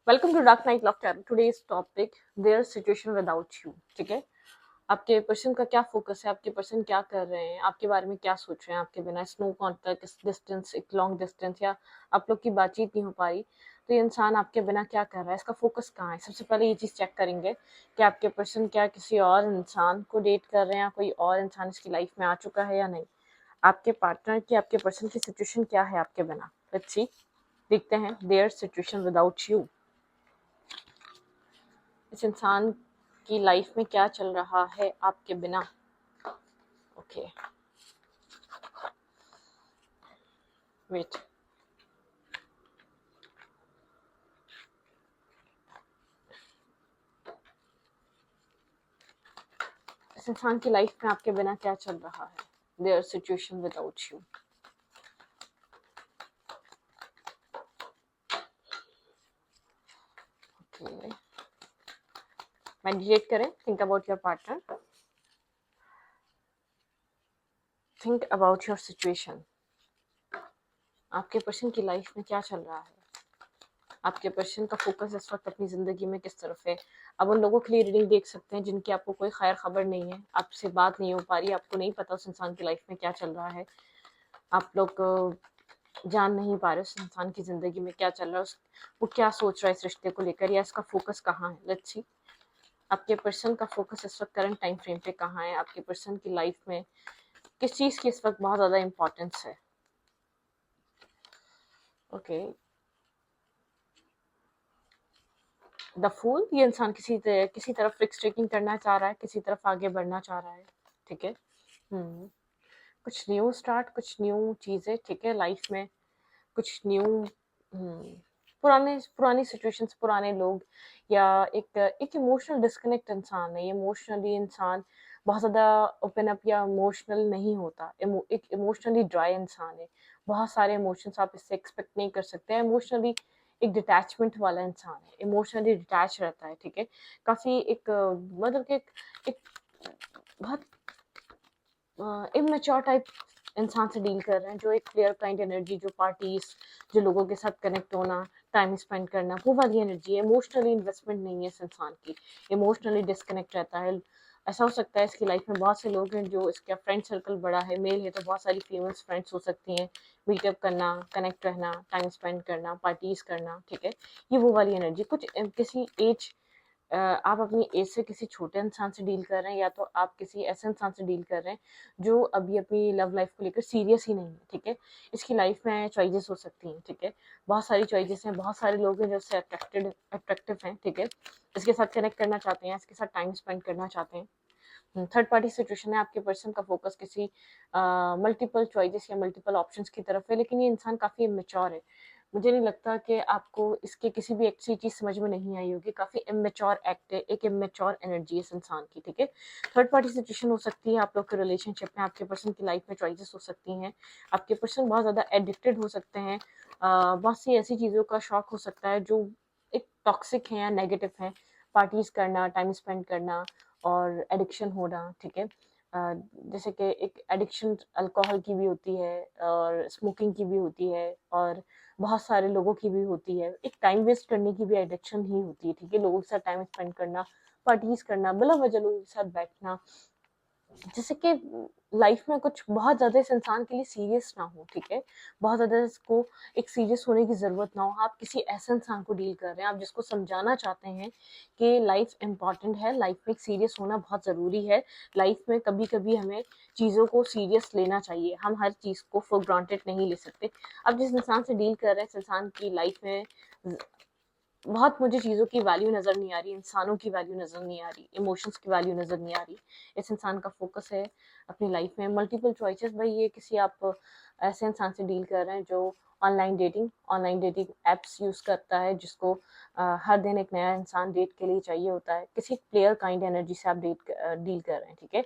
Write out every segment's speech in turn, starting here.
Welcome to dark night love tarot. Today's topic their situation without you. ठीक है, आपके person का क्या फोकस है, आपके पर्सन क्या कर रहे हैं, आपके बारे में क्या सोच रहे हैं आपके बिना। स्नो कॉन्टैक्ट डिस्टेंस, एक लॉन्ग डिस्टेंस, या आप लोग की बातचीत नहीं हो पा रही, तो ये इंसान आपके बिना क्या कर रहा है, इसका फोकस कहाँ है। सबसे पहले ये चीज़ चेक करेंगे कि आपके पर्सन क्या किसी और इंसान को डेट कर रहे हैं, या कोई और इंसान इसकी लाइफ में आ चुका है या नहीं। आपके पार्टनर की, आपके पर्सन की सिचुएशन क्या है आपके बिना। लेट्स सी, देखते हैं देयर सिचुएशन विदाउट यू। इस इंसान की लाइफ में क्या चल रहा है आपके बिना। Okay, wait. इस इंसान की लाइफ में आपके बिना क्या चल रहा है, their situation without you. Okay, meditate करें, think about your partner, think about your situation. आपके पर्सन की लाइफ में क्या चल रहा है, आपके पर्सन का फोकस इस वक्त अपनी ज़िंदगी में किस तरफ है। अब उन लोगों के लिए रीडिंग देख सकते हैं जिनकी आपको कोई खैर खबर नहीं है, आपसे बात नहीं हो पा रही, आपको नहीं पता उस इंसान की लाइफ में क्या चल रहा है, आप लोग जान नहीं पा रहे उस इंसान की ज़िंदगी में क्या चल रहा है, वो क्या सोच रहा है इस रिश्ते को लेकर, या इसका फोकस कहाँ है। लेट्स सी, आपके पर्सन का फोकस इस वक्त करंट टाइम फ्रेम पे कहाँ है, आपके पर्सन की लाइफ में किस चीज़ की इस वक्त बहुत ज़्यादा इम्पोर्टेंस है। Okay, the fool. ये इंसान किसी तरफ फिक्स ट्रेकिंग करना चाह रहा है, किसी तरफ आगे बढ़ना चाह रहा है। ठीक है, कुछ न्यू स्टार्ट, कुछ न्यू चीज़ें। ठीक है, लाइफ में कुछ न्यू। पुराने पुरानी सिचुएशंस, पुराने लोग, या एक इमोशनल डिस्कनेक्ट इंसान है। इमोशनली इंसान बहुत ज़्यादा ओपन अप या इमोशनल नहीं होता। एक इमोशनली ड्राई इंसान है। बहुत सारे इमोशंस आप इससे एक्सपेक्ट नहीं कर सकते हैं। इमोशनली एक डिटैचमेंट वाला इंसान है, इमोशनली डिटैच रहता है। ठीक है, काफ़ी एक मतलब कि एक बहुत इमेच्योर टाइप इंसान से डील कर रहे हैं, जो एक क्लियर काइंड एनर्जी, जो पार्टीज, जो लोगों के साथ कनेक्ट होना, टाइम स्पेंड करना, वो वाली एनर्जी है। इमोशनली इन्वेस्टमेंट नहीं है इस इंसान की, इमोशनली डिस्कनेक्ट रहता है। ऐसा हो सकता है इसकी लाइफ में बहुत से लोग हैं, जो इसका फ्रेंड सर्कल बड़ा है, मेल है तो बहुत सारी फीमेल्स फ्रेंड्स हो सकती हैं। मीटअप करना, कनेक्ट रहना, टाइम स्पेंड करना, पार्टीज करना। ठीक है, ये वो वाली एनर्जी। कुछ किसी एज, आप अपनी एज से किसी छोटे इंसान से डील कर रहे हैं, या तो आप किसी ऐसे इंसान से डील कर रहे हैं जो अभी अपनी लव लाइफ को लेकर सीरियस ही नहीं है। ठीक है, इसकी लाइफ में चॉइसेस हो सकती हैं। ठीक है, बहुत सारी चॉइसेस हैं, बहुत सारे लोग हैं जो इससे अट्रैक्टिव हैं। ठीक है, इसके साथ कनेक्ट करना चाहते हैं, इसके साथ टाइम स्पेंड करना चाहते हैं। थर्ड पार्टी सिचुएशन है, आपके पर्सन का फोकस किसी मल्टीपल चॉइसेस या मल्टीपल ऑप्शंस की तरफ है, लेकिन ये इंसान काफ़ी इमेच्योर है। मुझे नहीं लगता कि आपको इसके किसी भी एक सी चीज़ समझ में नहीं आई होगी। काफ़ी इमेच्योर एक्ट है, एक इमेच्योर एनर्जी है इस इंसान की। ठीक है, थर्ड पार्टी सिचुएशन हो सकती है, आप लोग के रिलेशनशिप में आपके पर्सन की लाइफ में चॉइसेस हो सकती हैं। आपके पर्सन बहुत ज़्यादा एडिक्टेड हो सकते हैं, बहुत सी ऐसी चीज़ों का शौक हो सकता है जो एक टॉक्सिक है या नेगेटिव है। पार्टीज करना, टाइम स्पेंड करना, और एडिक्शन होना। ठीक है, जैसे कि एक एडिक्शन अल्कोहल की भी होती है, और स्मोकिंग की भी होती है, और बहुत सारे लोगों की भी होती है। एक टाइम वेस्ट करने की भी एडिक्शन ही होती है। ठीक है, लोगों के साथ टाइम स्पेंड करना, पार्टीज करना, बिला वजह लोगों के साथ बैठना, जैसे कि लाइफ में कुछ बहुत ज़्यादा इस इंसान के लिए सीरियस ना हो। ठीक है, बहुत ज़्यादा इसको एक सीरियस होने की ज़रूरत ना हो। आप किसी ऐसे इंसान को डील कर रहे हैं, आप जिसको समझाना चाहते हैं कि लाइफ इम्पॉर्टेंट है, लाइफ में एक सीरियस होना बहुत ज़रूरी है। लाइफ में कभी कभी हमें चीज़ों को सीरियस लेना चाहिए, हम हर चीज़ को फॉर ग्रांटेड नहीं ले सकते। अब जिस इंसान से डील कर रहे हैं, इस इंसान की लाइफ में बहुत मुझे चीज़ों की वैल्यू नज़र नहीं आ रही, इंसानों की वैल्यू नज़र नहीं आ रही, इमोशंस की वैल्यू नज़र नहीं आ रही। इस इंसान का फोकस है अपनी लाइफ में मल्टीपल चॉइसेस। भाई, ये किसी आप ऐसे इंसान से डील कर रहे हैं जो ऑनलाइन डेटिंग एप्स यूज़ करता है, जिसको हर दिन एक नया इंसान डेट के लिए चाहिए होता है। किसी प्लेयर काइंड एनर्जी से आप डील कर रहे हैं। ठीक है,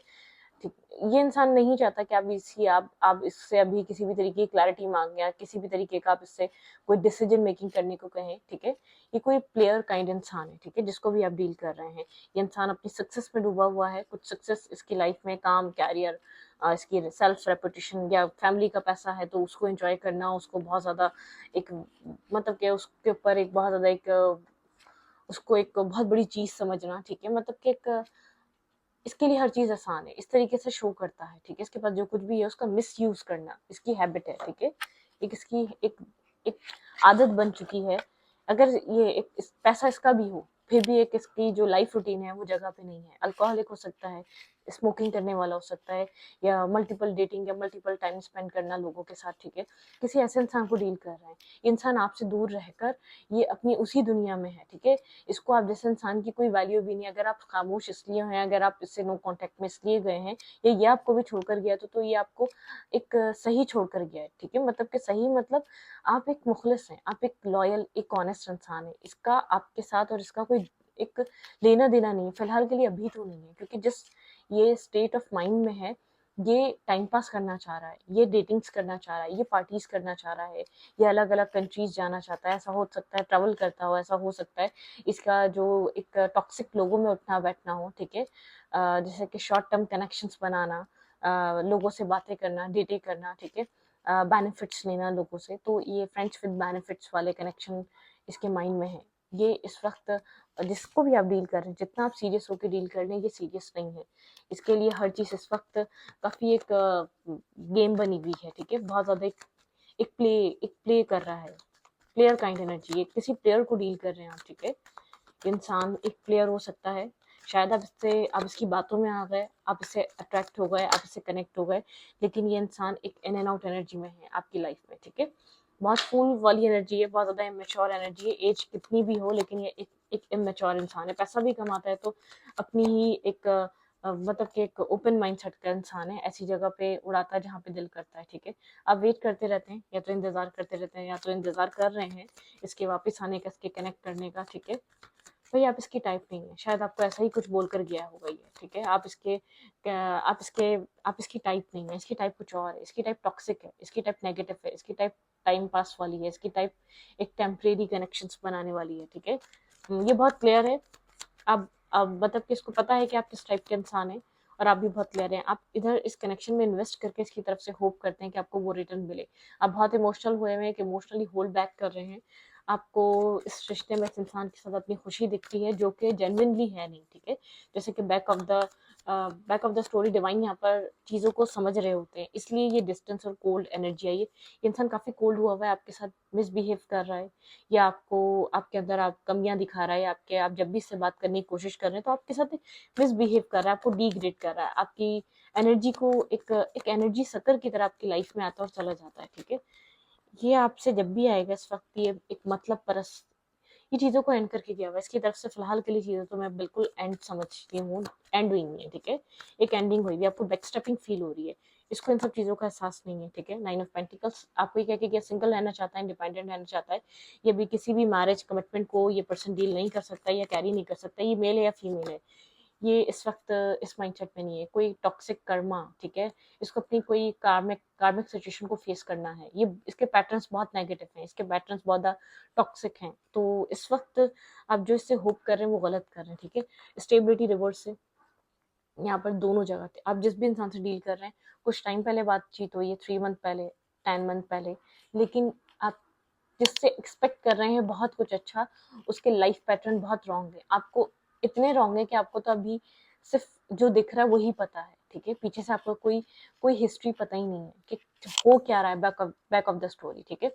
ठीक, ये इंसान नहीं चाहता कि आप इससे अभी किसी भी तरीके की क्लैरिटी मांगे, या किसी भी तरीके का आप इससे कोई डिसीजन मेकिंग करने को कहें। ठीक है, ये कोई प्लेयर काइंड इंसान है। ठीक है, जिसको भी आप डील कर रहे हैं, ये इंसान अपनी सक्सेस में डूबा हुआ है। कुछ सक्सेस इसकी लाइफ में, काम, कैरियर, इसकी सेल्फ रेपुटेशन, या फैमिली का पैसा है तो उसको एंजॉय करना, उसको बहुत ज़्यादा एक मतलब कि उसके ऊपर एक बहुत ज़्यादा एक उसको एक बहुत बड़ी चीज़ समझना, ठीक है? मतलब कि एक इसके लिए हर चीज़ आसान है, इस तरीके से शो करता है, ठीक है? इसके पास जो कुछ भी है उसका मिसयूज़ करना इसकी हैबिट है, ठीक है? एक इसकी एक आदत बन चुकी है। अगर ये एक पैसा इसका भी हो, फिर भी एक इसकी जो लाइफ रूटीन है वो जगह पे नहीं है। अल्कोहलिक हो सकता है, स्मोकिंग करने वाला हो सकता है, या मल्टीपल डेटिंग या मल्टीपल टाइम स्पेंड करना लोगों के साथ, ठीक है? किसी ऐसे इंसान को डील कर रहे हैं, इंसान आपसे दूर रहकर ये अपनी उसी दुनिया में है, ठीक है? इसको आप जैसे इंसान की कोई वैल्यू भी नहीं है, अगर आप खामोश इसलिए हैं, अगर आप इससे नो कांटेक्ट में इसलिए गए हैं, या ये आपको भी छोड़कर गया तो ये आपको एक सही छोड़कर गया है, ठीक है? मतलब कि सही मतलब आप एक मुखलिस हैं, आप एक लॉयल, एक ऑनेस्ट इंसान है, इसका आपके साथ और इसका कोई एक लेना देना नहीं है, फिलहाल के लिए अभी तो नहीं है, क्योंकि जिस ये स्टेट ऑफ माइंड में है, ये टाइम पास करना चाह रहा है, ये डेटिंग्स करना चाह रहा है, ये पार्टीज करना चाह रहा है, ये अलग अलग कंट्रीज जाना चाहता है, ऐसा हो सकता है ट्रैवल करता हो, ऐसा हो सकता है इसका जो एक टॉक्सिक लोगों में उठना बैठना हो, ठीक है? जैसे कि शॉर्ट टर्म कनेक्शंस बनाना, लोगों से बातें करना, डेटिंग करना, ठीक है? बेनिफिट्स लेना लोगों से, तो ये फ्रेंड्स विद बेनिफिट्स वाले कनेक्शन इसके माइंड में है। ये इस वक्त जिसको भी आप डील कर रहे हैं, जितना आप सीरियस होकर डील कर रहे हैं, ये सीरियस नहीं है। इसके लिए हर चीज़ इस वक्त काफ़ी एक गेम बनी हुई है, ठीक है? बहुत ज़्यादा एक प्ले कर रहा है, प्लेयर काइंड एनर्जी है, किसी प्लेयर को डील कर रहे हैं आप, ठीक है? इंसान एक प्लेयर हो सकता है, शायद आप इसकी बातों में आ गए, आप इससे अट्रैक्ट हो गए, आप इससे कनेक्ट हो गए, लेकिन ये इंसान एक इन एंड आउट एनर्जी में है आपकी लाइफ में, ठीक है? बहुत फूल वाली एनर्जी है, बहुत ज़्यादा इमेच्योर एनर्जी है, एज कितनी भी हो, लेकिन ये एक इमेच्योर इंसान है। पैसा भी कमाता है तो अपनी ही एक मतलब कि एक ओपन माइंडसेट का इंसान है, ऐसी जगह पे उड़ाता है जहाँ पे दिल करता है, ठीक है? आप वेट करते रहते हैं, या तो इंतज़ार करते रहते हैं, या तो इंतज़ार कर रहे हैं इसके वापस आने का, इसके कनेक्ट करने का, ठीक है? भई आप इसकी टाइप नहीं है, शायद आपको ऐसा ही कुछ बोलकर गया होगा ये, ठीक है? आप इसकी टाइप नहीं है, इसकी टाइप कुछ और है, इसकी टाइप टॉक्सिक है, इसकी टाइप नेगेटिव है, इसकी टाइप टाइम पास वाली है, इसकी टाइप एक टेम्परेरी कनेक्शंस बनाने वाली है, ठीक है? ये बहुत क्लियर है। अब मतलब कि इसको पता है कि आप किस टाइप के इंसान हैं, और आप भी बहुत क्लियर हैं। आप इधर इस कनेक्शन में इन्वेस्ट करके इसकी तरफ से होप करते हैं कि आपको वो रिटर्न मिले। आप बहुत इमोशनल हुए हुए हैं, कि इमोशनली होल्ड बैक कर रहे हैं। आपको इस रिश्ते में इस इंसान के साथ अपनी खुशी दिखती है, जो कि जेन्युइनली है नहीं, ठीक है? जैसे कि back of the story divine यहाँ पर चीज़ों को समझ रहे होते हैं, इसलिए ये डिस्टेंस और कोल्ड एनर्जी आई है। ये इंसान काफ़ी कोल्ड हुआ हुआ है, आपके साथ मिसबिहेव कर रहा है, या आपको आपके अंदर आप कमियाँ दिखा रहा है, आप जब भी इससे बात करने की कोशिश कर रहे हैं तो आपके साथ मिसबिहेव कर रहा है, आपको डिग्रेड कर रहा है, आपकी एनर्जी को एक एनर्जी सकर की तरह आपकी लाइफ में आता है और चला जाता है, ठीक है? ये आपसे जब भी आएगा इस वक्त, ये एक मतलब परस्त ये चीज़ों को एंड करके गया हुआ है। इसकी तरफ से फिलहाल के लिए चीज़ें तो मैं बिल्कुल एंड समझती हूँ, एंड हुई नहीं है, ठीक है? एक एंडिंग हुई है, आपको बैकस्टेपिंग फील हो रही है। इसको इन सब चीज़ों का एहसास नहीं है, ठीक है? 9 ऑफ पेंटिकल्स आपको ये कह के कि सिंगल रहना चाहता है, इंडिपेंडेंट रहना चाहता है, ये भी किसी भी मैरिज कमिटमेंट को ये पर्सन डील नहीं कर सकता या कैरी नहीं कर सकता, ये मेल है या फीमेल है। ये इस वक्त इस माइंडसेट में नहीं है, कोई टॉक्सिक कर्मा, ठीक है? इसको अपनी कोई कार्मिक सिचुएशन को फेस करना है। ये इसके पैटर्न्स बहुत नेगेटिव हैं, इसके पैटर्न्स बहुत ज़्यादा टॉक्सिक हैं, तो इस वक्त आप जो इससे होप कर रहे हैं वो गलत कर रहे हैं, ठीक है? स्टेबिलिटी रिवर्स है यहाँ पर दोनों जगह पे। आप जिस भी इंसान से डील कर रहे हैं, कुछ टाइम पहले बातचीत हुई है, 3 मंथ पहले, 10 मंथ पहले, लेकिन आप जिससे एक्सपेक्ट कर रहे हैं बहुत कुछ अच्छा, उसके लाइफ पैटर्न बहुत रॉन्ग है। आपको इतने रॉन्ग है कि आपको तो अभी सिर्फ जो दिख रहा है वही पता है, ठीक है? पीछे से आपको कोई कोई हिस्ट्री पता ही नहीं है कि हो क्या रहा है बैक ऑफ द स्टोरी, ठीक है?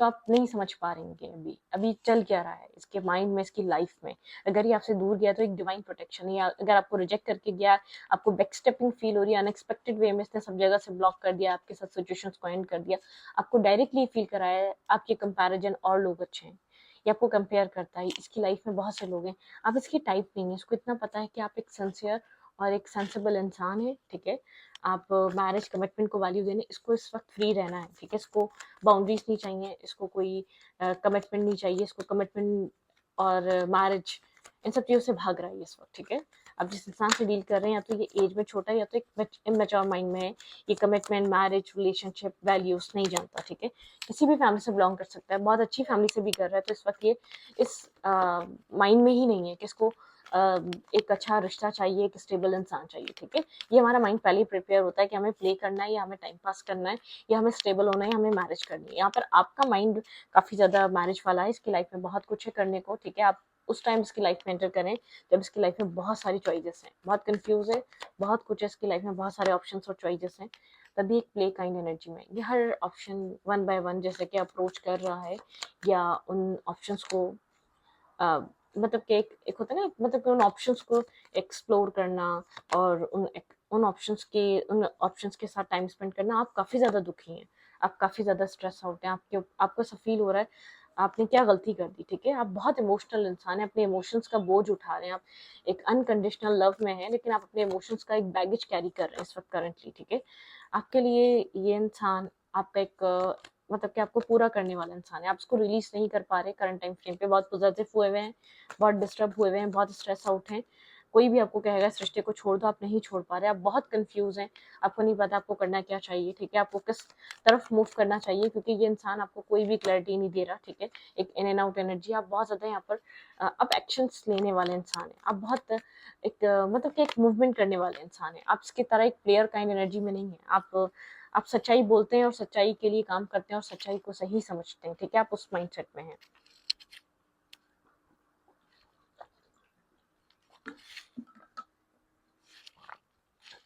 तो आप नहीं समझ पा रहे हैं अभी अभी चल क्या रहा है इसके माइंड में, इसकी लाइफ में। अगर ये आपसे दूर गया तो एक डिवाइन प्रोटेक्शन है, या अगर आपको रिजेक्ट करके गया, आपको बैक स्टेपिंग फील हो रही है, अनएक्सपेक्टेड वे में इसने सब जगह से ब्लॉक कर दिया, आपके साथ सिचुएशंस को एंड कर दिया, आपको डायरेक्टली फील कराया है आपके कंपैरिजन और लोग अच्छे हैं, ये आपको कंपेयर करता है। इसकी लाइफ में बहुत से लोग हैं, आप इसकी टाइप नहीं है, इसको इतना पता है कि आप एक सिंसियर और एक सेंसिबल इंसान है, ठीक है? आप मैरिज कमिटमेंट को वैल्यू देने, इसको इस वक्त फ्री रहना है, ठीक है? इसको बाउंड्रीज नहीं चाहिए, इसको कोई कमिटमेंट नहीं चाहिए, इसको कमिटमेंट और मैरिज इन सब चीज़ों से भाग रहा है इस वक्त, ठीक है? आप जिस इंसान से डील कर रहे हैं, या तो ये एज में छोटा है, या तो एक इमेच्योर माइंड में है, ये कमिटमेंट, मैरिज, रिलेशनशिप, वैल्यूज नहीं जानता, ठीक है? किसी भी फैमिली से बिलोंग कर सकता है, बहुत अच्छी फैमिली से भी कर रहा है, तो इस वक्त ये इस माइंड में ही नहीं है कि इसको एक अच्छा रिश्ता चाहिए, एक स्टेबल इंसान चाहिए, ठीक है? ये हमारा माइंड पहले ही प्रिपेयर होता है कि हमें प्ले करना है, या हमें टाइम पास करना है, या हमें स्टेबल होना है, या हमें मैरिज करनी है। यहाँ पर आपका माइंड काफ़ी ज़्यादा मैरिज वाला है, इसकी लाइफ में बहुत कुछ है करने को, ठीक है? आप उस टाइम इसकी लाइफ में एंटर करें जब इसकी लाइफ में बहुत सारी चॉइसेस हैं, बहुत कंफ्यूज है, बहुत कुछ है इसकी लाइफ में, बहुत सारे ऑप्शंस और चॉइसेस हैं। तभी एक प्ले काइंड एनर्जी में ये हर ऑप्शन वन बाय वन जैसे कि अप्रोच कर रहा है, या उन ऑप्शंस को मतलब कि एक होता है ना, मतलब कि उन ऑप्शंस को एक्सप्लोर करना, और उन ऑप्शंस के साथ टाइम स्पेंड करना। आप काफ़ी ज़्यादा दुखी हैं, आप काफ़ी ज़्यादा स्ट्रेस आउट हैं, आपको ऐसा फील हो रहा है आपने क्या गलती कर दी, ठीक है? आप बहुत इमोशनल इंसान हैं, अपने इमोशंस का बोझ उठा रहे हैं, आप एक अनकंडीशनल लव में हैं, लेकिन आप अपने इमोशंस का एक बैगेज कैरी कर रहे हैं इस वक्त करंटली, ठीक है? आपके लिए ये इंसान आपका एक मतलब कि आपको पूरा करने वाला इंसान है, आप उसको रिलीज नहीं कर पा रहे करंट टाइम फ्रेम पे, बहुत पॉजिटिव हुए हुए हैं, बहुत डिस्टर्ब हुए हुए हैं, बहुत स्ट्रेस आउट हैं। कोई भी आपको कहेगा इस रिश्ते को छोड़ दो, आप नहीं छोड़ पा रहे, आप बहुत कंफ्यूज हैं, आपको नहीं पता आपको करना क्या चाहिए, ठीक है? आपको किस तरफ मूव करना चाहिए, क्योंकि ये इंसान आपको कोई भी क्लैरिटी नहीं दे रहा, ठीक है? एक इन एंड आउट एनर्जी, आप बहुत ज़्यादा यहाँ पर अब एक्शंस लेने वाले इंसान हैं, आप बहुत मतलब कि एक मूवमेंट करने वाले इंसान हैं, आप इसकी तरह एक प्लेयर काइंड एनर्जी में नहीं है। आप सच्चाई बोलते हैं और सच्चाई के लिए काम करते हैं और सच्चाई को सही समझते हैं, ठीक है? आप उस माइंडसेट में हैं।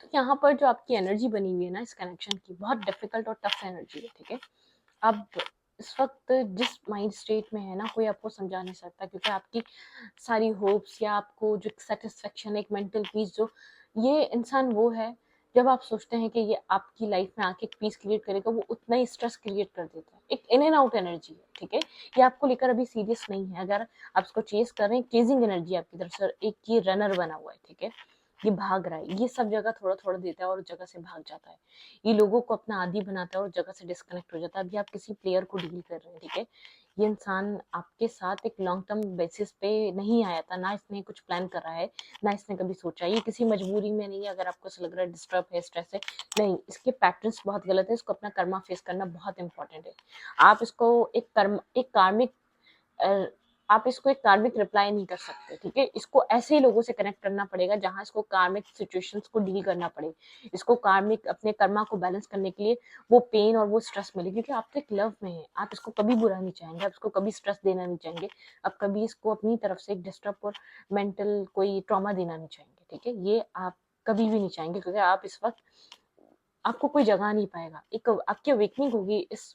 तो यहाँ पर जो आपकी एनर्जी बनी हुई है ना इस कनेक्शन की, बहुत डिफिकल्ट और टफ एनर्जी है, ठीक है? अब इस वक्त जिस माइंड स्टेट में है ना, कोई आपको समझा नहीं सकता, क्योंकि आपकी सारी होप्स या आपको जो सेटिस्फेक्शन, एक मेंटल पीस, जो ये इंसान वो है, जब आप सोचते हैं कि ये आपकी लाइफ में आके एक पीस क्रिएट करेगा, वो उतना ही स्ट्रेस क्रिएट कर देता है। एक इन एंड आउट एनर्जी है, ठीक है? ये आपको लेकर अभी सीरियस नहीं है, अगर आप इसको चेस कर रहे हैं, चेजिंग एनर्जी आपकी तरफ से, एक ये रनर बना हुआ है, ठीक है? ये भाग रहा है, ये सब जगह थोड़ा थोड़ा देता है और उस जगह से भाग जाता है, ये लोगों को अपना आदी बनाता है और जगह से डिस्कनेक्ट हो जाता है। अभी आप किसी प्लेयर को डील कर रहे हैं, ठीक है? ये इंसान आपके साथ एक लॉन्ग टर्म बेसिस पे नहीं आया था, ना इसने कुछ प्लान करा है, ना इसने कभी सोचा, ये किसी मजबूरी में नहीं है। अगर आपको ऐसा लग रहा है डिस्टर्ब है, स्ट्रेस है, नहीं, इसके पैटर्न्स बहुत गलत है, इसको अपना कर्मा फेस करना बहुत इंपॉर्टेंट है। आप इसको एक कार्मिक आप इसको एक कार्मिक रिप्लाई नहीं कर सकते, ठीक है? इसको ऐसे ही लोगों से कनेक्ट करना पड़ेगा जहां इसको कार्मिक सिचुएशंस को डील करना पड़े, इसको कार्मिक अपने कर्मा को बैलेंस करने के लिए वो पेन और वो स्ट्रेस मिले, क्योंकि आप तो एक लव में हैं, आप इसको कभी बुरा नहीं चाहेंगे, आप इसको कभी स्ट्रेस देना नहीं चाहेंगे, आप कभी इसको अपनी तरफ से एक डिस्टर्ब और मेंटल कोई ट्रॉमा देना नहीं चाहेंगे, ठीक है? ये आप कभी भी नहीं चाहेंगे, क्योंकि आप इस वक्त आपको कोई जगह नहीं पाएगा, एक आपकी अवेकनिंग होगी इस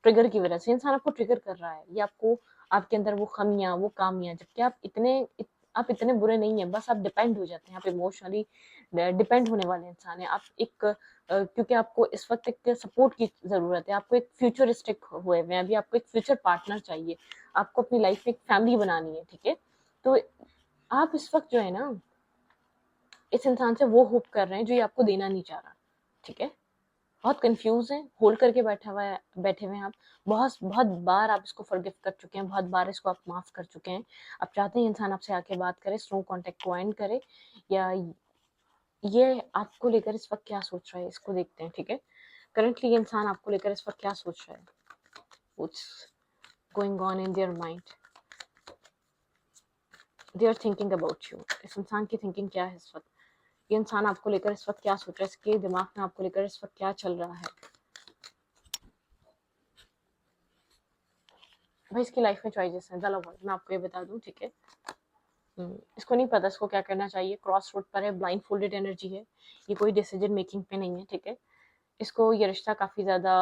ट्रिगर की वजह से। इंसान आपको ट्रिगर कर रहा है, ये आपको, आपके अंदर वो खमियां, वो कामियां, जबकि आप इतने बुरे नहीं हैं, बस आप डिपेंड हो जाते हैं, आप इमोशनली डिपेंड होने वाले इंसान हैं। आप एक क्योंकि आपको इस वक्त एक सपोर्ट की जरूरत है, आपको एक फ्यूचरिस्टिक हुए हुए हैं, अभी आपको एक फ्यूचर पार्टनर चाहिए, आपको अपनी लाइफ में एक फैमिली बनानी है, ठीक है? तो आप इस वक्त जो है ना, इस इंसान से वो होप कर रहे हैं जो ये आपको देना नहीं चाह रहा, ठीक है? बहुत कंफ्यूज है, होल्ड करके बैठे हुए हैं आप, बहुत बहुत बार आप इसको फॉरगिव कर चुके हैं, बहुत बार इसको आप माफ कर चुके हैं, आप चाहते हैं इंसान आपसे आके बात करे, स्ट्रॉन्ग कांटेक्ट को एंड करे, या ये आपको लेकर इस वक्त क्या सोच रहा है, इसको देखते हैं, ठीक है? करंटली ये इंसान आपको लेकर इस वक्त क्या सोच रहा है, what's going on in their mind, they are thinking about you. इस इंसान की थिंकिंग क्या है इस वक्त, ये इंसान आपको लेकर इस वक्त क्या सोच रहा है, इसके दिमाग में आपको लेकर इस वक्त क्या चल रहा है? भाई इसकी लाइफ में चॉइसेस हैं, चलो मैं आपको ये बता दूं, ठीक है? इसको नहीं पता इसको क्या करना चाहिए, क्रॉस रोड पर है, ब्लाइंड फोल्डेड एनर्जी है, ये कोई डिसीजन मेकिंग पे नहीं है, ठीक है? इसको ये रिश्ता काफ़ी ज़्यादा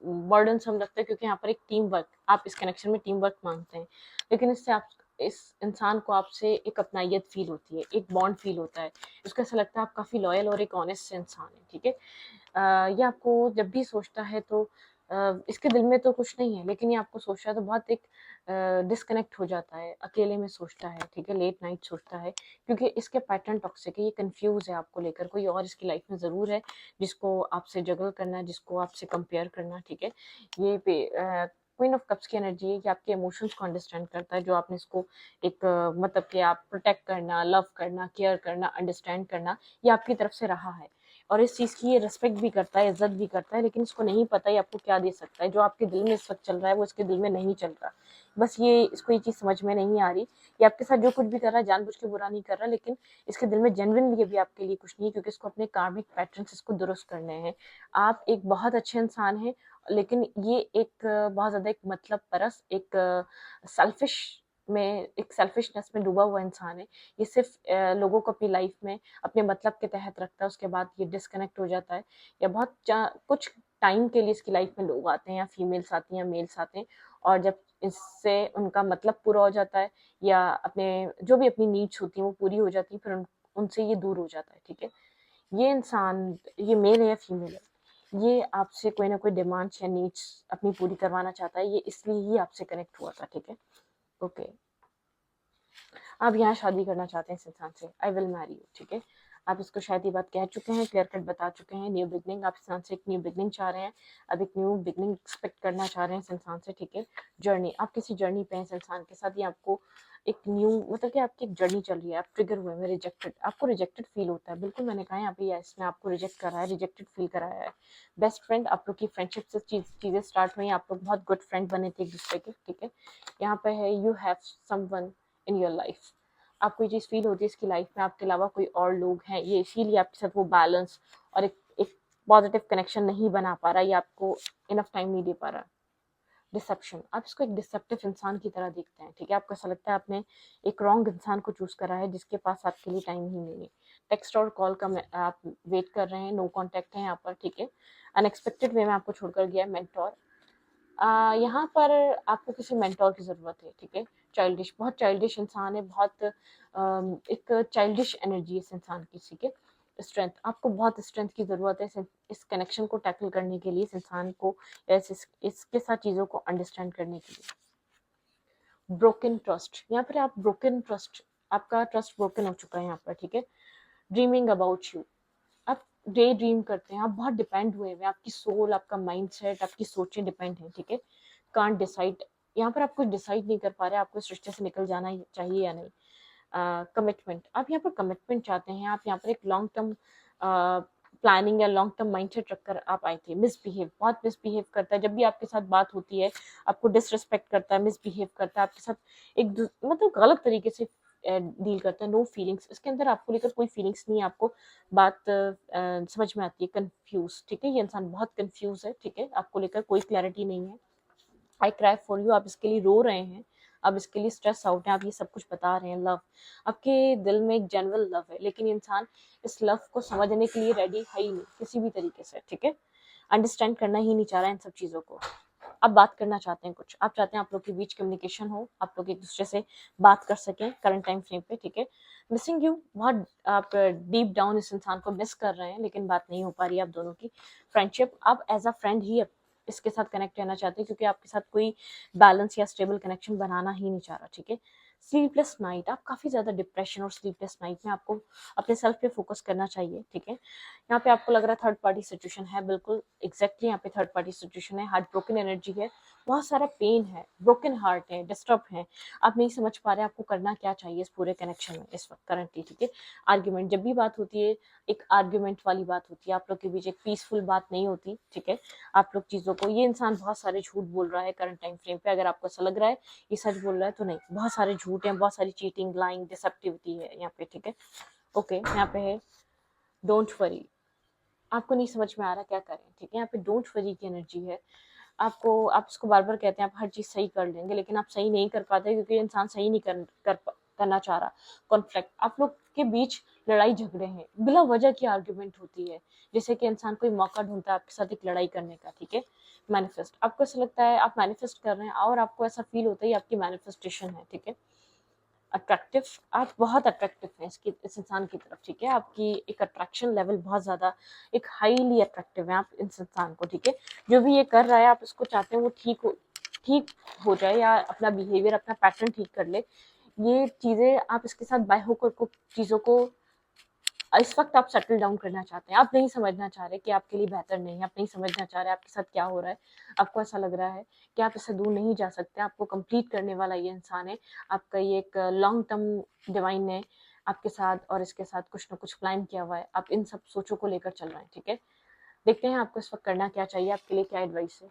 बर्डनसम लगता है, क्योंकि यहाँ पर एक टीम वर्क, आप इस कनेक्शन में टीम वर्क मांगते हैं, लेकिन इससे आप इस इंसान को आपसे एक अपनायत फील होती है, एक बॉन्ड फील होता है, उसको ऐसा लगता है आप काफ़ी लॉयल और एक ऑनेस्ट से इंसान है, ठीक है? ये आपको जब भी सोचता है तो इसके दिल में तो कुछ नहीं है, लेकिन ये आपको सोचता है तो बहुत एक डिस्कनेक्ट हो जाता है, अकेले में सोचता है, ठीक है? लेट नाइट सोचता है, क्योंकि इसके पैटर्न टॉक्सिक है, ये कंफ्यूज है आपको लेकर, कोई और इसकी लाइफ में ज़रूर है जिसको आपसे जगल करना है, जिसको आपसे कंपेयर करना, ठीक है? ये क्वीन ऑफ कप्स की एनर्जी है कि आपके इमोशंस को अंडरस्टैंड करता है, जो आपने इसको एक मतलब कि आप प्रोटेक्ट करना, लव करना, केयर करना, अंडरस्टैंड करना, ये आपकी तरफ से रहा है, और इस चीज़ की ये रिस्पेक्ट भी करता है, इज्जत भी करता है, लेकिन इसको नहीं पता ये आपको क्या दे सकता है, जो आपके दिल में इस वक्त चल रहा है वो इसके दिल में नहीं चल रहा, बस ये इसको ये चीज़ समझ में नहीं आ रही, ये आपके साथ जो कुछ भी कर रहा है जानबूझ के बुरा नहीं कर रहा, लेकिन इसके दिल में जेन्युइनली भी आपके लिए कुछ नहीं है, क्योंकि इसको अपने कार्मिक पैटर्न्स इसको दुरुस्त करने हैं। आप एक बहुत अच्छे इंसान हैं, लेकिन ये एक बहुत ज़्यादा एक मतलब परस, एक सेल्फिश में, एक सेल्फिशनेस में डूबा हुआ इंसान है। ये सिर्फ लोगों को अपनी लाइफ में अपने मतलब के तहत रखता है, उसके बाद ये डिस्कनेक्ट हो जाता है, या बहुत कुछ टाइम के लिए इसकी लाइफ में लोग आते हैं, या फीमेल्स आती हैं या मेल्स आते हैं, और जब इससे उनका मतलब पूरा हो जाता है, या अपने जो भी अपनी नीड्स होती हैं वो पूरी हो जाती हैं, फिर उनसे ये दूर हो जाता है। ठीक है, ये इंसान, ये मेल है या फीमेल है, ये आपसे कोई ना कोई डिमांड्स या नीड्स अपनी पूरी करवाना चाहता है, ये इसलिए ही आपसे कनेक्ट हुआ था। ठीक है, ओके, आप यहाँ शादी करना चाहते हैं इस इंसान से, आई विल मैरी यू। ठीक है, आप इसको शायद ये बात कह चुके हैं, क्लियर कट बता चुके हैं, न्यू बिगनिंग, आप इस इंसान से एक न्यू बिगनिंग चाह रहे हैं, अब एक न्यू बिगनिंग एक्सपेक्ट करना चाह रहे हैं इस इंसान से। ठीक है, जर्नी, आप किसी जर्नी पे हैं इस इंसान के साथ, ये आपको एक न्यू, मतलब कि आपकी एक जर्नी चल रही है, आप ट्रिगर हुए हैं, रिजेक्टेड, आपको रिजेक्टेड फील होता है, बिल्कुल मैंने कहा यहाँ पे इसने आपको रिजेक्ट करा है, रिजेक्टेड फील कराया है। बेस्ट फ्रेंड, आप लोग की फ्रेंडशिप से चीजें स्टार्ट हुई, आप लोग बहुत गुड फ्रेंड बने थे एक दूसरे के। ठीक है, यहाँ पे है you have someone in your life, आपको ये चीज़ फील होती है इसकी लाइफ में आपके अलावा कोई और लोग हैं, ये इसीलिए आपके साथ वो बैलेंस और एक पॉजिटिव कनेक्शन नहीं बना पा रहा, ये आपको इनफ टाइम नहीं दे पा रहा। डिसेप्शन, आप इसको एक डिसेप्टिव इंसान की तरह देखते हैं। ठीक है, आपको ऐसा लगता है आपने एक रॉन्ग इंसान को चूज करा है जिसके पास आपके लिए टाइम ही नहीं है। टेक्स्ट और कॉल का आप वेट कर रहे हैं, नो कॉन्टैक्ट है यहाँ पर। ठीक है, अनएक्सपेक्टेड वे में आपको छोड़कर गया है। मेंटोर, यहाँ पर आपको किसी मेंटोर की ज़रूरत है। ठीक है, चाइल्डिश, बहुत चाइल्डिश इंसान है, बहुत एक चाइल्डिश एनर्जी है इस इंसान की। ठीक है, स्ट्रेंथ, आपको बहुत स्ट्रेंथ की ज़रूरत है इस कनेक्शन को टैकल करने के लिए, इस इंसान को, इसके साथ चीज़ों को अंडरस्टैंड करने के लिए। ब्रोकन ट्रस्ट, यहाँ पर आप ब्रोकन ट्रस्ट, आपका ट्रस्ट ब्रोकन हो चुका है यहाँ पर। ठीक है, ड्रीमिंग अबाउट यू, आप डे ड्रीम करते हैं, आप बहुत डिपेंड हुए हुए, आपकी सोल, आपका माइंड सेट, आपकी सोचें डिपेंड हैं। ठीक है, कांट डिसाइड, यहाँ पर आप कुछ डिसाइड नहीं कर पा रहे, आपको इस रिश्ते से निकल जाना चाहिए या नहीं। कमिटमेंट, आप यहाँ पर कमिटमेंट चाहते हैं, आप यहाँ पर एक लॉन्ग टर्म प्लानिंग या लॉन्ग टर्म माइंडसेट रखकर आप आए थे। मिसबिहेव, बहुत मिसबिहेव करता है, जब भी आपके साथ बात होती है आपको डिसरिस्पेक्ट करता है, मिसबिहेव करता है आपके साथ, मतलब गलत तरीके से डील करता है। नो फीलिंग्स, इसके अंदर आपको लेकर कोई फीलिंग्स नहीं है, आपको बात समझ में आती है। कंफ्यूज, ठीक है, ये इंसान बहुत कंफ्यूज है। ठीक है, आपको लेकर कोई क्लैरिटी नहीं है। आई क्राई फॉर यू, आप इसके लिए रो रहे हैं, आप इसके लिए स्ट्रेस आउट हैं, आप ये सब कुछ बता रहे हैं। लव, आपके दिल में एक जेन्युइन लव है, लेकिन इंसान इस लव को समझने के लिए रेडी है ही नहीं किसी भी तरीके से। ठीक है, अंडरस्टैंड करना ही नहीं चाह रहा है इन सब चीज़ों को। आप बात करना चाहते हैं कुछ, आप चाहते हैं आप लोग के बीच कम्युनिकेशन हो, आप लोग एक दूसरे से बात कर सकें करंट टाइम फ्रेम पे। ठीक है, मिसिंग यू, बहुत आप डीप डाउन इस इंसान को मिस कर रहे हैं, लेकिन बात नहीं हो पा रही है आप दोनों की। फ्रेंडशिप, आप एज अ फ्रेंड ही इसके साथ कनेक्ट रहना चाहते हैं, क्योंकि आपके साथ कोई बैलेंस या स्टेबल कनेक्शन बनाना ही नहीं चाह रहा। ठीक है, स्लीपलेस नाइट, आप काफ़ी ज़्यादा डिप्रेशन और स्लीपलेस नाइट में, आपको अपने सेल्फ पे फोकस करना चाहिए। ठीक है, यहाँ पे आपको लग रहा है थर्ड पार्टी सिचुएशन है, बिल्कुल एग्जैक्टली यहाँ पे थर्ड पार्टी सिचुएशन है। हार्ट ब्रोकन एनर्जी है, बहुत सारा पेन है, ब्रोकन हार्ट है, डिस्टर्ब है, आप नहीं समझ पा रहे आपको करना क्या चाहिए इस पूरे कनेक्शन में इस वक्त करंटली। ठीक है, आर्ग्यूमेंट, जब भी बात होती है एक आर्ग्यूमेंट वाली बात होती है, आप लोग के बीच एक पीसफुल बात नहीं होती। ठीक है, आप लोग चीज़ों को, ये इंसान बहुत सारे झूठ बोल रहा है करंट टाइम फ्रेम पे, अगर आपको ऐसा लग रहा है ये सच बोल रहा है तो नहीं, बहुत सारे झूठ हैं, बहुत सारी चीटिंग, लाइंग, डिसेप्टिविटी है यहाँ पे। ठीक है, ओके, यहाँ पे है डोंट वरी, आपको नहीं समझ में आ रहा क्या करें। ठीक है, यहाँ पे डोंट वरी की एनर्जी है, आपको, आप इसको बार बार कहते हैं आप हर चीज़ सही कर लेंगे, लेकिन आप सही नहीं कर पाते क्योंकि इंसान सही नहीं करना चाह रहा। कॉन्फ्लिक्ट, आप लोग के बीच लड़ाई झगड़े हैं, बिला वजह की आर्ग्यूमेंट होती है, जैसे कि इंसान कोई मौका ढूंढता है आपके साथ एक लड़ाई करने का। ठीक है, मैनिफेस्ट, आपको ऐसा लगता है आप मैनिफेस्ट कर रहे हैं और आपको ऐसा फील होता है आपकी मैनिफेस्टेशन है। ठीक है, अट्रैक्टिव, आप बहुत अट्रैक्टिव हैं इस इंसान की तरफ। ठीक है, आपकी एक अट्रैक्शन लेवल बहुत ज़्यादा, एक हाईली अट्रैक्टिव है आप इस इंसान को। ठीक है, जो भी ये कर रहा है आप इसको चाहते हैं वो ठीक हो जाए, या अपना बिहेवियर, अपना पैटर्न ठीक कर ले। ये चीज़ें आप इसके साथ बाय होकर को चीज़ों को इस वक्त आप सेटल डाउन करना चाहते हैं, आप नहीं समझना चाह रहे कि आपके लिए बेहतर नहीं है, आप नहीं समझना चाह रहे आपके साथ क्या हो रहा है, आपको ऐसा लग रहा है कि आप इससे दूर नहीं जा सकते, आपको कंप्लीट करने वाला ये इंसान है, आपका ये एक लॉन्ग टर्म डिवाइन ने आपके साथ और इसके साथ कुछ ना कुछ प्लान किया हुआ है, आप इन सब सोचों को लेकर चल रहे हैं। ठीक है, देखते हैं आपको इस वक्त करना क्या चाहिए, आपके लिए क्या एडवाइस है।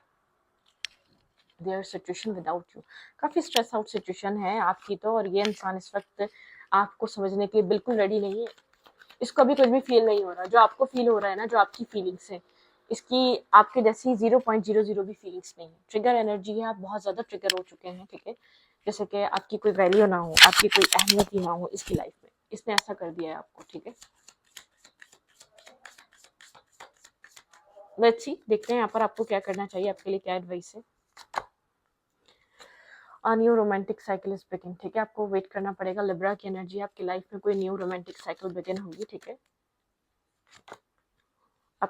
देयर सिचुएशन विदाउट यू, काफ़ी स्ट्रेस आउट सिचुएशन है आपकी तो, और ये इंसान इस वक्त आपको समझने के लिए बिल्कुल रेडी नहीं है, इसको अभी कुछ भी फील नहीं हो रहा, जो आपको फील हो रहा है ना, जो आपकी फीलिंग्स है, इसकी आपके जैसी 0.00 भी फीलिंग्स नहीं है। ट्रिगर एनर्जी है, आप बहुत ज़्यादा ट्रिगर हो चुके हैं। ठीक है, जैसे कि आपकी कोई वैल्यू ना हो, आपकी कोई अहमियत ही ना हो इसकी लाइफ में, इसने ऐसा कर दिया है आपको, ठीक है। लेट्स सी, देखते हैं यहाँ पर आपको क्या करना चाहिए, आपके लिए क्या एडवाइस है। New romantic cycle is begin, ठीक है, आपको वेट करना पड़ेगा। लिब्रा की एनर्जी, आपकी लाइफ में कोई न्यू रोमांटिक साइकिल बिगिन होगी, ठीक है।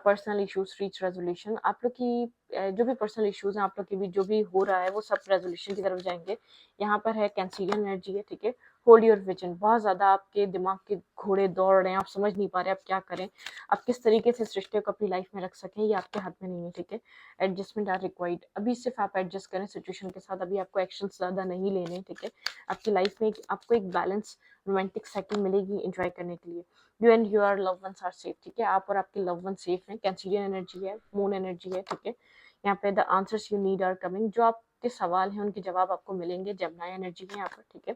पर्सनल इश्यूज रीच रेजोल्यूशन, आप लोग की जो भी पर्सनल इश्यूज हैं आप लोग के बीच जो भी हो रहा है वो सब रेजोल्यूशन की तरफ जाएंगे। यहाँ पर है कैंसिलियन एनर्जी है, ठीक है। होल्ड योर विजन, बहुत ज़्यादा आपके दिमाग के घोड़े दौड़ रहे हैं, आप समझ नहीं पा रहे आप क्या करें, आप किस तरीके से इस रिश्ते को अपनी लाइफ में रख सकें, ये आपके हाथ में नहीं है, ठीक है। एडजस्टमेंट आर रिक्वायर्ड, अभी सिर्फ आप एडजस्ट करें सिचुएशन के साथ, अभी आपको एक्शन ज़्यादा नहीं लेने, ठीक है। आपकी लाइफ में आपको एक बैलेंस रोमांटिक साइकिल मिलेगी इंजॉय करने के लिए। You and your love ones are safe, ठीक है, आप और आपके लव वन सेफ हैं। कैंसिलियन एनर्जी है, मून एनर्जी है, ठीक है। यहाँ पे the answers you need are coming, जो आपके सवाल हैं उनके जवाब आपको मिलेंगे। जेमिनी एनर्जी है यहाँ पर, ठीक है।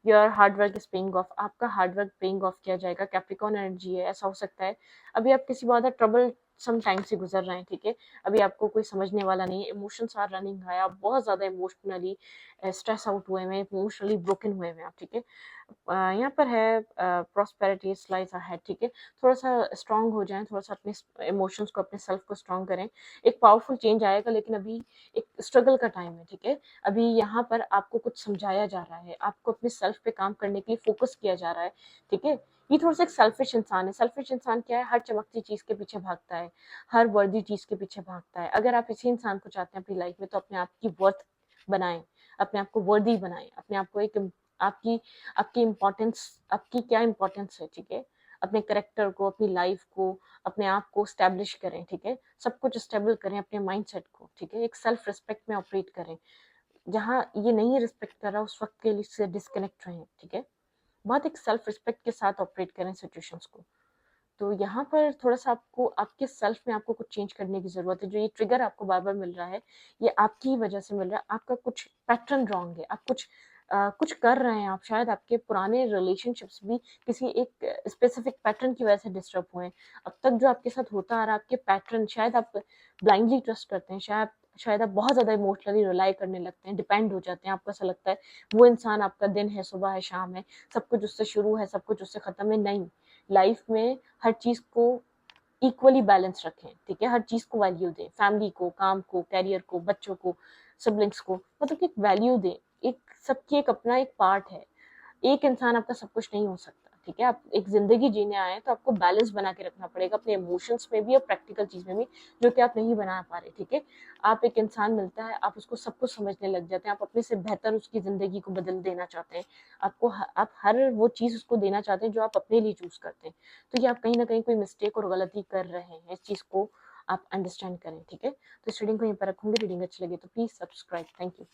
Your hard work is paying off, आपका हार्ड वर्क पेइंग ऑफ किया जाएगा। कैप्रिकॉर्न एनर्जी है, ऐसा हो सकता है अभी आप किसी बहुत ट्रबल सम टाइम से गुजर रहे हैं, ठीक है। अभी आपको कोई समझने वाला नहीं है, इमोशंस आर रनिंग हाई, आप बहुत ज़्यादा इमोशनली स्ट्रेस आउट हुए हैं, इमोशनली ब्रोकन हुए हैं आप, ठीक है। यहाँ पर है प्रॉस्पेरिटी स्लाइस अहेड, ठीक है। थोड़ा सा स्ट्रांग हो जाएं, थोड़ा सा अपने इमोशंस को, अपने सेल्फ को स्ट्रांग करें। एक पावरफुल चेंज आएगा, लेकिन अभी एक स्ट्रगल का टाइम है, ठीक है। अभी यहाँ पर आपको कुछ समझाया जा रहा है, आपको अपने सेल्फ पे काम करने के लिए फोकस किया जा रहा है, ठीक है। ये थोड़ा सा एक सेल्फिश इंसान है। सेल्फिश इंसान क्या है, हर चमकती चीज के पीछे भागता है, हर वर्दी चीज के पीछे भागता है। अगर आप इसी इंसान को चाहते हैं अपनी लाइफ में, तो अपने आप की वर्थ बनाएं, अपने आप को वर्दी बनाएं, अपने आप को एक आपकी आपकी इम्पोर्टेंस, आपकी क्या इम्पोर्टेंस है, ठीक है। अपने करेक्टर को, अपनी लाइफ को, अपने आप को स्टैब्लिश करें, ठीक है। सब कुछ स्टेबल करें, अपने माइंडसेट को, ठीक है। एक सेल्फ रिस्पेक्ट में ऑपरेट करें, जहाँ ये नहीं रिस्पेक्ट कर रहा उस वक्त के लिए से डिस्कनेक्ट रहें, ठीक है। बहुत एक सेल्फ रिस्पेक्ट के साथ ऑपरेट करें सिचुएशंस को। तो यहाँ पर थोड़ा सा आपको आपके सेल्फ में आपको कुछ चेंज करने की जरूरत है। जो ये ट्रिगर आपको बार बार मिल रहा है, ये आपकी वजह से मिल रहा है। आपका कुछ पैटर्न रॉन्ग है, आप कुछ कर रहे हैं, आप शायद आपके पुराने रिलेशनशिप्स भी किसी एक स्पेसिफिक पैटर्न की वजह से डिस्टर्ब हुए हैं। अब तक जो आपके साथ होता आ रहा है, आपके पैटर्न, शायद आप ब्लाइंडली ट्रस्ट करते हैं, शायद आप बहुत ज़्यादा इमोशनली रिलाई करने लगते हैं, डिपेंड हो जाते हैं। आपको ऐसा लगता है वो इंसान आपका दिन है, सुबह है, शाम है, सब कुछ उससे शुरू है, सब कुछ उससे ख़त्म है। नहीं, लाइफ में हर चीज़ को इक्वली बैलेंस रखें, ठीक है। हर चीज़ को वैल्यू दें, फैमिली को, काम को, कैरियर को, बच्चों को, सिबलिंग्स को, मतलब कि एक वैल्यू दें। एक सबकी एक अपना एक पार्ट है, एक इंसान आपका सब कुछ नहीं हो सकता, ठीक है। आप एक जिंदगी जीने आए हैं, तो आपको बैलेंस बना के रखना पड़ेगा अपने इमोशंस में भी और प्रैक्टिकल चीज में भी, जो कि आप नहीं बना पा रहे, ठीक है। आप एक इंसान मिलता है, आप उसको सब कुछ समझने लग जाते हैं, आप अपने से बेहतर उसकी जिंदगी को बदल देना चाहते हैं। आप हर वो चीज उसको देना चाहते हैं जो आप अपने लिए चूज करते हैं। तो ये आप कहीं ना कहीं कोई मिस्टेक और गलती कर रहे हैं, इस चीज को आप अंडरस्टैंड करें, ठीक है। तो इस रीडिंग को यहीं पर रखूंगी। रीडिंग अच्छी लगे तो प्लीज सब्सक्राइब। Thank you.